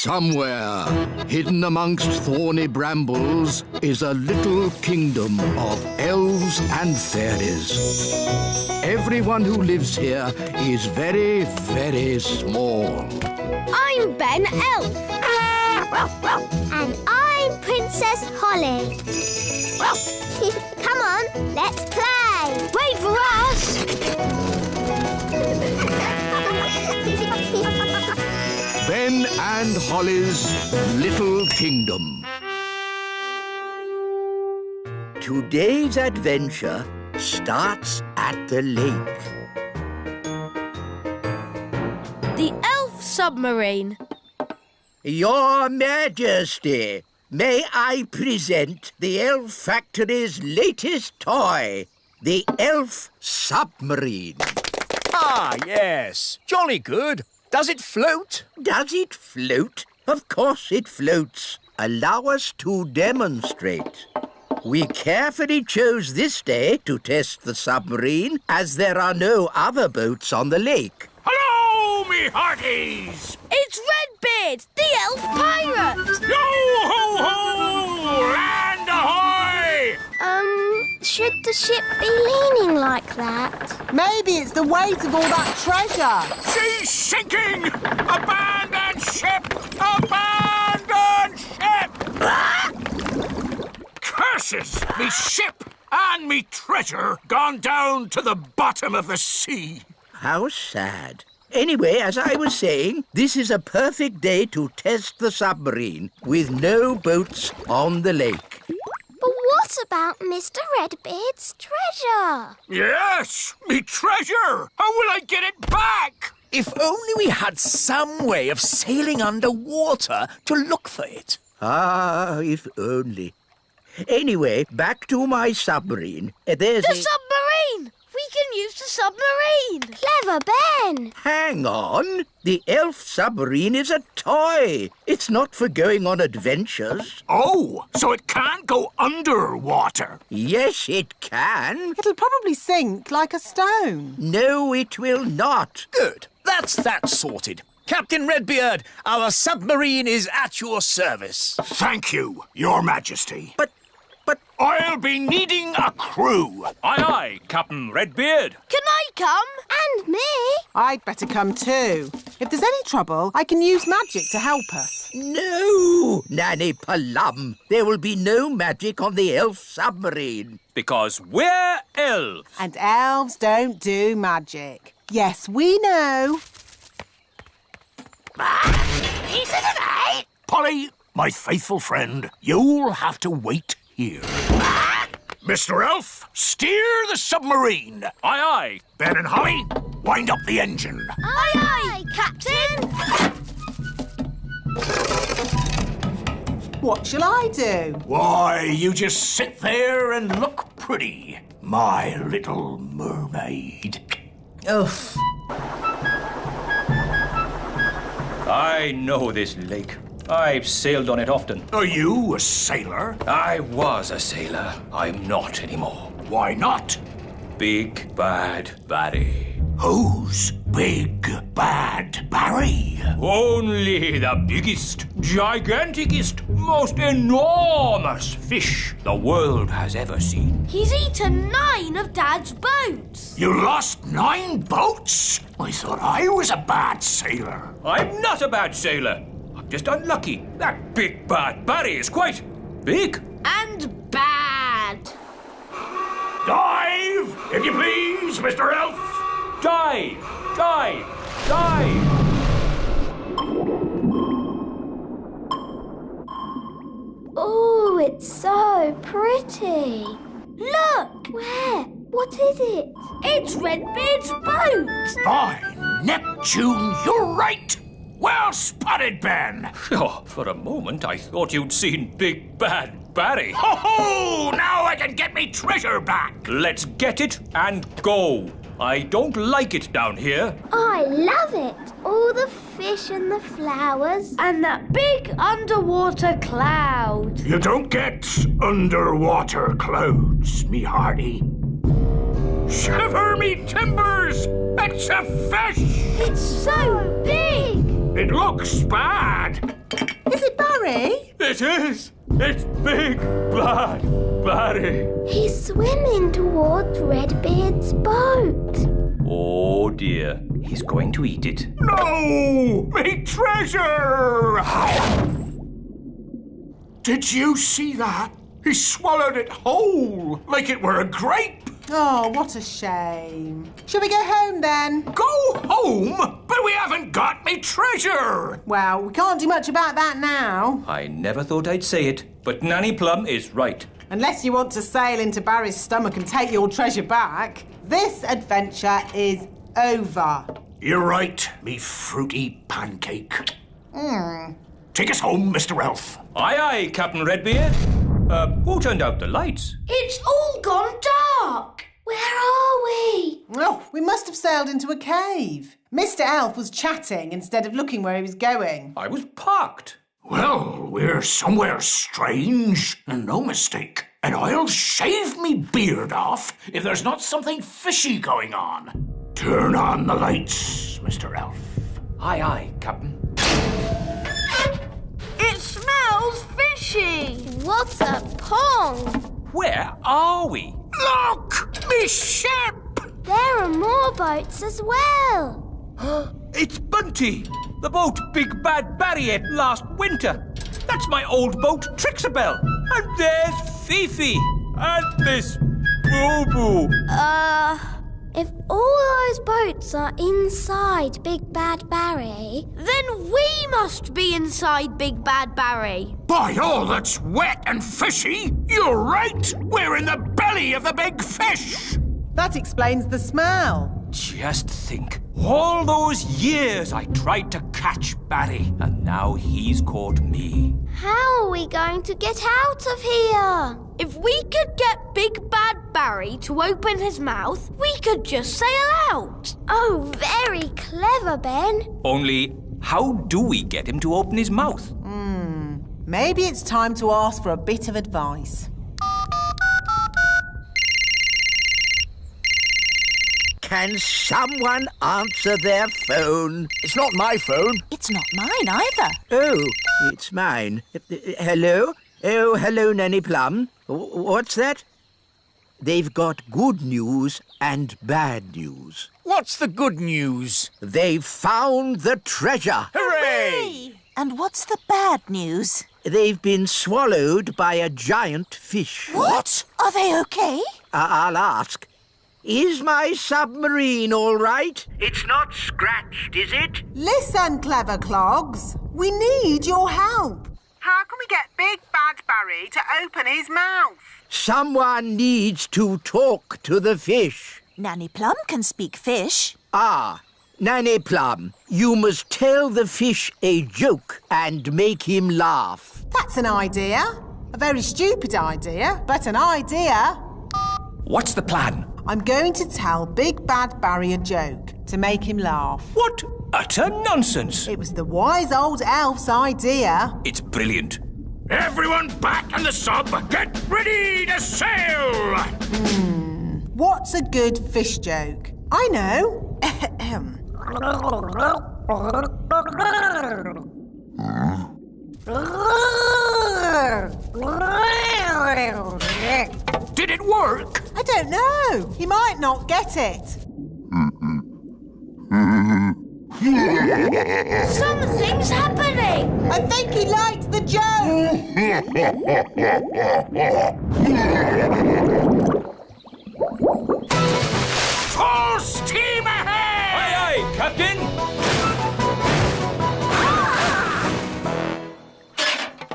Somewhere, hidden amongst thorny brambles, is a little kingdom of elves and fairies. Everyone who lives here is very, very small. I'm Ben Elf. And I'm Princess Holly. Come on, let's play. Wait for us. Ben and Holly's Little Kingdom. Today's adventure starts at the lake. The Elf Submarine. Your Majesty, may I present the Elf Factory's latest toy, the Elf Submarine. Ah, yes. Jolly good. Does it float? Does it float? Of course it floats. Allow us to demonstrate. We carefully chose this day to test the submarine, as there are no other boats on the lake. Hello, me hearties! It's Redbeard, the elf pirate. Yo-ho-ho! Land ahoy! Should the ship be leaning like that? Maybe it's the weight of all that treasure. She's sinking! Abandon ship! Abandon ship! Curses! Me ship and me treasure gone down to the bottom of the sea. How sad. Anyway, as I was saying, this is a perfect day to test the submarine with no boats on the lake. But what about Mr. Redbeard's treasure? Yes, me treasure! How will I get it back? If only we had some way of sailing underwater to look for it. Ah, if only. Anyway, back to my submarine. There's The submarine! We can use the submarine. Clever Ben. Hang on. The Elf Submarine is a toy. It's not for going on adventures. Oh, so it can't go underwater. Yes, it can. It'll probably sink like a stone. No, it will not. Good. That's that sorted. Captain Redbeard, our submarine is at your service. Thank you, Your Majesty. But I'll be needing a crew. Aye, aye, Captain Redbeard. Can I come? And me. I'd better come too. If there's any trouble, I can use magic to help us. no, Nanny Plum. There will be no magic on the Elf Submarine. Because we're elves. And elves don't do magic. Yes, we know. Polly, my faithful friend, you'll have to wait here. Mr. Elf, steer the submarine. Aye, aye. Ben and Holly, wind up the engine. Aye, aye, Captain. What shall I do? Why, you just sit there and look pretty, my little mermaid. Oh, I know this lake. I've sailed on it often. Are you a sailor? I was a sailor. I'm not anymore. Why not? Big Bad Barry. Who's Big Bad Barry? Only the biggest, giganticest, most enormous fish the world has ever seen. He's eaten 9 of Dad's boats. You lost 9 boats? I thought I was a bad sailor. I'm not a bad sailor. I'm just unlucky. That Big Bad Barry is quite big. And bad. Dive, if you please, Mr. Elf. Dive! Dive! Dive! Oh, it's so pretty. Look! Where? What is it? It's Redbeard's boat. By Neptune, you're right. Well spotted, Ben. Oh, for a moment I thought you'd seen Big Bad Barry. Ho ho! Now I can get me treasure back. Let's get it and go. I don't like it down here. I love it. All the fish and the flowers. And that big underwater cloud. You don't get underwater clouds, me hearty. Shiver me timbers! It's a fish! It's so big. It looks bad. Is it Barry? It is! It's Big Bad Barry! He's swimming towards Redbeard's boat. Oh dear, he's going to eat it. No! Me treasure! Did you see that? He swallowed it whole, like it were a grape. Oh, what a shame. Shall we go home then? Go home? But we haven't got me treasure. Well, we can't do much about that now. I never thought I'd say it, but Nanny Plum is right. Unless you want to sail into Barry's stomach and take your treasure back, this adventure is over. You're right, me fruity pancake. Take us home, Mr. Elf. Aye, aye, Captain Redbeard. Who turned out the lights? It's all gone dark. Where are we? Oh, we must have sailed into a cave. Mr. Elf was chatting instead of looking where he was going. I was parked. Well, we're somewhere strange, and no mistake. And I'll shave me beard off if there's not something fishy going on. Turn on the lights, Mr. Elf. Aye, aye, Captain. It smells fishy. What's a pong? Where are we? Look! Me ship! There are more boats as well. It's Bunty, the boat Big Bad Barry ate last winter. That's my old boat, Trixabel. And there's Fifi. And Miss Boo-Boo. If all those boats are inside Big Bad Barry... Then we must be inside Big Bad Barry. By all that's wet and fishy, you're right! We're in the belly of the big fish! That explains the smell. Just think, all those years I tried to catch Barry, and now he's caught me. How are we going to get out of here? If we could get Big Bad Barry to open his mouth, we could just sail out. Oh, very clever, Ben. Only, how do we get him to open his mouth? Maybe it's time to ask for a bit of advice. Can someone answer their phone? It's not my phone. It's not mine either. Oh, it's mine. Hello? Oh, hello, Nanny Plum. What's that? They've got good news and bad news. What's the good news? They've found the treasure. Hooray! And what's the bad news? They've been swallowed by a giant fish. What? Are they okay? I'll ask. Is my submarine all right? It's not scratched, is it? Listen, clever clogs. We need your help. How can we get Big Bad Barry to open his mouth? Someone needs to talk to the fish. Nanny Plum can speak fish. Ah, Nanny Plum, you must tell the fish a joke and make him laugh. That's an idea. A very stupid idea, but an idea. What's the plan? I'm going to tell Big Bad Barry a joke to make him laugh. What utter nonsense! It was the wise old elf's idea. It's brilliant. Everyone back in the sub! Get ready to sail! What's a good fish joke? I know. Did it work? I don't know. He might not get it. Something's happening. I think he liked the joke. Full steam ahead! Aye, aye, Captain!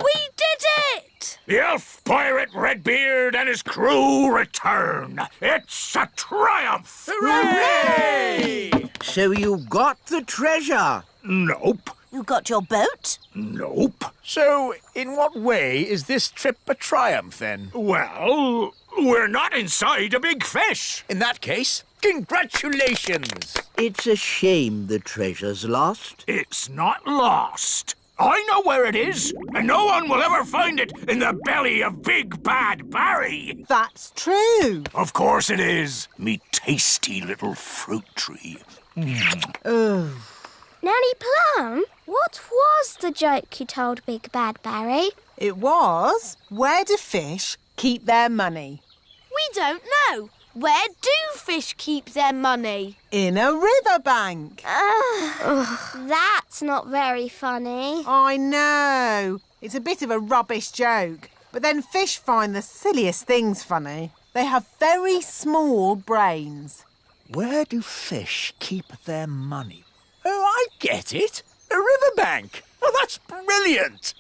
We did it! The elf pirate Redbeard and his crew return. It's a triumph! Hooray! So you got the treasure? Nope. You got your boat? Nope. So, in what way is this trip a triumph, then? Well, we're not inside a big fish. In that case, congratulations! It's a shame the treasure's lost. It's not lost. I know where it is, and no one will ever find it in the belly of Big Bad Barry. That's true. Of course it is, me tasty little fruit tree. Nanny Plum, what the joke you told Big Bad Barry? It was, where do fish keep their money? We don't know. Where do fish keep their money? In a riverbank. That's not very funny. I know. It's a bit of a rubbish joke. But then fish find the silliest things funny. They have very small brains. Where do fish keep their money? Oh, I get it. A riverbank. Oh, that's brilliant.